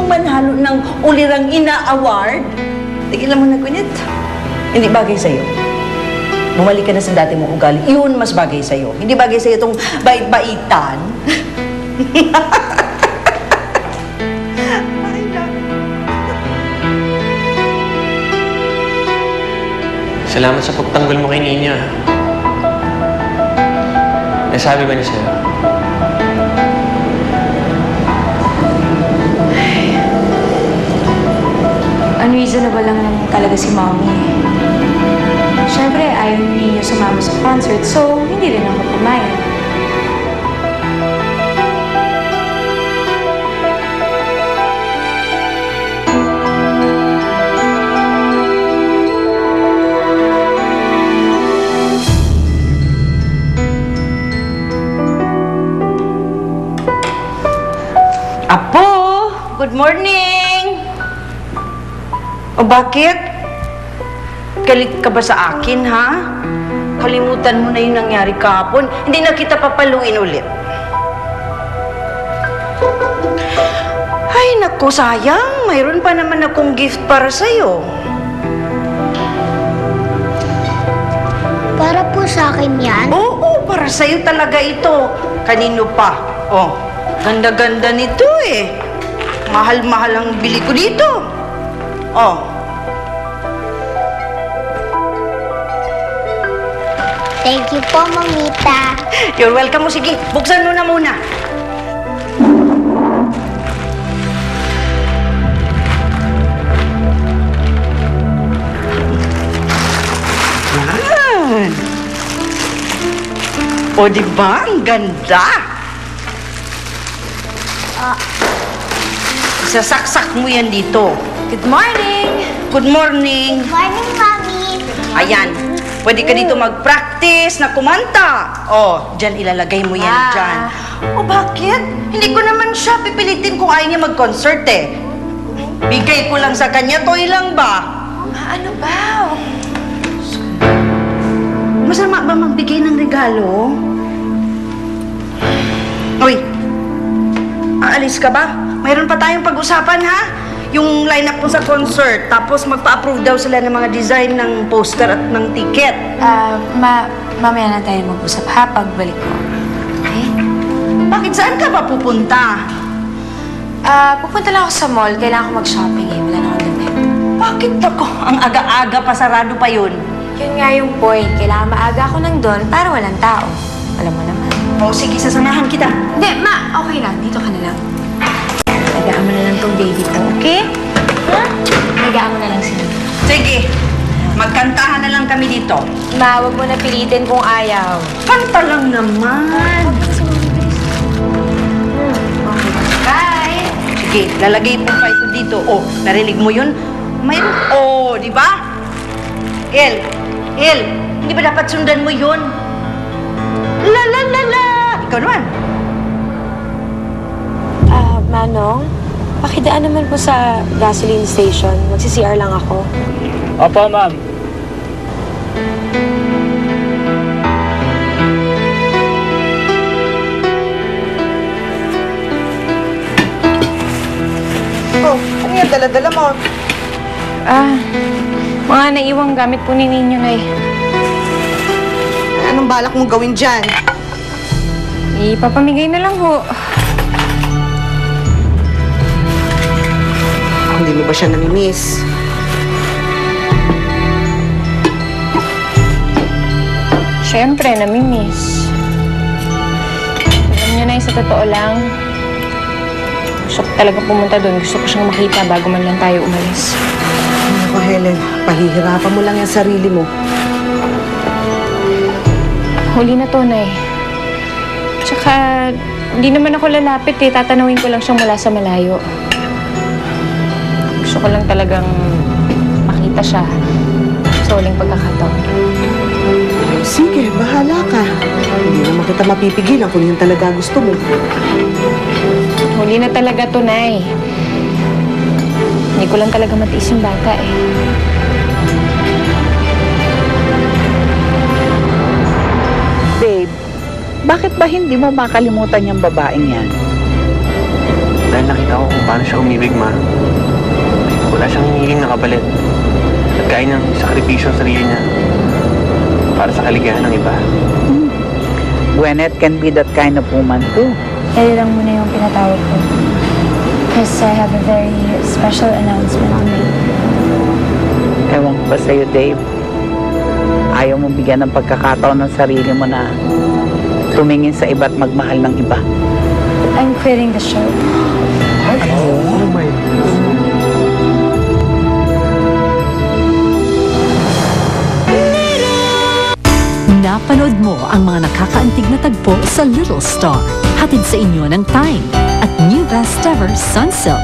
yung manalo ng Ulirang Ina Award? Tigilan mo na, Gwyneth. Hindi bagay sa'yo. Bumalik ka na sa dati mong ugali. Yun mas bagay sa'yo. Hindi bagay sa'yo itong bait-baitan. Salamat sa pagtanggol mo kay Nina. Nasabi ba niya sa'yo? Unreasonable lang naman talaga si Mommy. Siyempre, ayaw niyo sumama sa concert, so hindi rin ako pumayag. Apo! Good morning! O bakit? Galit ka ba sa akin, ha? Kalimutan mo na yung nangyari kahapon. Hindi na kita papaluin ulit. Ay, naku, sayang. Mayroon pa naman akong gift para sa'yo. Para po sa akin yan? Oo, para sa'yo talaga ito. Kanino pa? Oh, ganda-ganda nito eh. Mahal-mahal ang bili ko dito. Oh. Thank you po, Mamita. You're welcome mo. Sige, buksan mo na muna. Yan. O, diba? Ang ganda. Isasaksak mo yan dito. Good morning! Good morning. Morning, Mami. Ayan. Pwede ka dito mag-practice na kumanta. Oh, dyan ilalagay mo yan dyan. O bakit? Hindi ko naman siya pipilitin kung ayaw niya mag-concert eh. Bigay ko lang sa kanya, toy lang ba? Ano ba? Masama ba magbigay ng regalo? Uy, aalis ka ba? Mayroon pa tayong pag-usapan, ha? Yung line-up mo sa concert, tapos magpa-approve daw sila ng mga design ng poster at ng ticket. Mamaya na tayo mag-usap ha, pagbalik ko. Okay? Bakit saan ka ba pupunta? Pupunta lang ako sa mall. Kailangan ko mag-shopping eh. Wala na akong damit. Bakit ako? Ang aga-aga pa, sarado pa yun. Yun nga yung point. Kailangan maaga ako nang doon para walang tao. Alam mo naman. O sige, sasamahan kita. Hindi, Ma. Okay lang. Dito ka na lang. Nagaan mo na lang tong baby ko, okay? Ha? Nagaan mo na lang sila. Sige, magkantahan na lang kami dito. Ma, huwag mo na pilitin kung ayaw. Kanta lang naman. Okay. Bye! Sige, lalagay po pa ito dito. Oh, narinig mo yun? Mayroon. Oh, di ba? El, hindi ba dapat sundan mo yun? La la la la! Ikaw naman. Manong, pakidaan naman po sa gasoline station. Magsi-CR lang ako. Opo, ma'am. Oh, ano yan? Dala-dala mo. Mga naiwang gamit po ni Ninyo na Anong balak mong gawin dyan? Ipapamigay na lang ho. Hindi mo ba siya namimiss? Siyempre, namimiss. Alam niyo na, sa totoo lang, gusto ko talaga pumunta doon. Gusto ko siyang makita bago man lang tayo umalis. Ako, Helen, pahihirapan mo lang yung sarili mo. Huli na to, Nay. Tsaka, hindi naman ako lalapit eh. Tatanawin ko lang siyang mula sa malayo. Gusto ko lang talagang makita siya sa huling pagkakataon. Sige, bahala ka. Hindi naman kita mapipigilan kung yun talaga gusto mo. Huli na talaga to, Nay. Hindi ko lang talaga matiis yung bata eh. Babe, bakit ba hindi mo makalimutan yung babaeng yan? Dahil nakita ko kung paano siya umibig, ma. Wala siyang hinihiling na kapalit. At kaya niyang sakripisyo ang sarili niya para sa kaligayahan ng iba. Gwyneth can be that kind of woman too. Kaya lang muna yung pinatawag ko. Because I have a very special announcement to make. Ewan ko ba sa'yo, Dave? Ayaw mo bigyan ng pagkakataon ng sarili mo na tumingin sa iba at magmahal ng iba. I'm quitting the show. Napanood mo ang mga nakakaantig na tagpo sa Little Star. Hatid sa inyo ng Time at New Best Ever Sunsilk.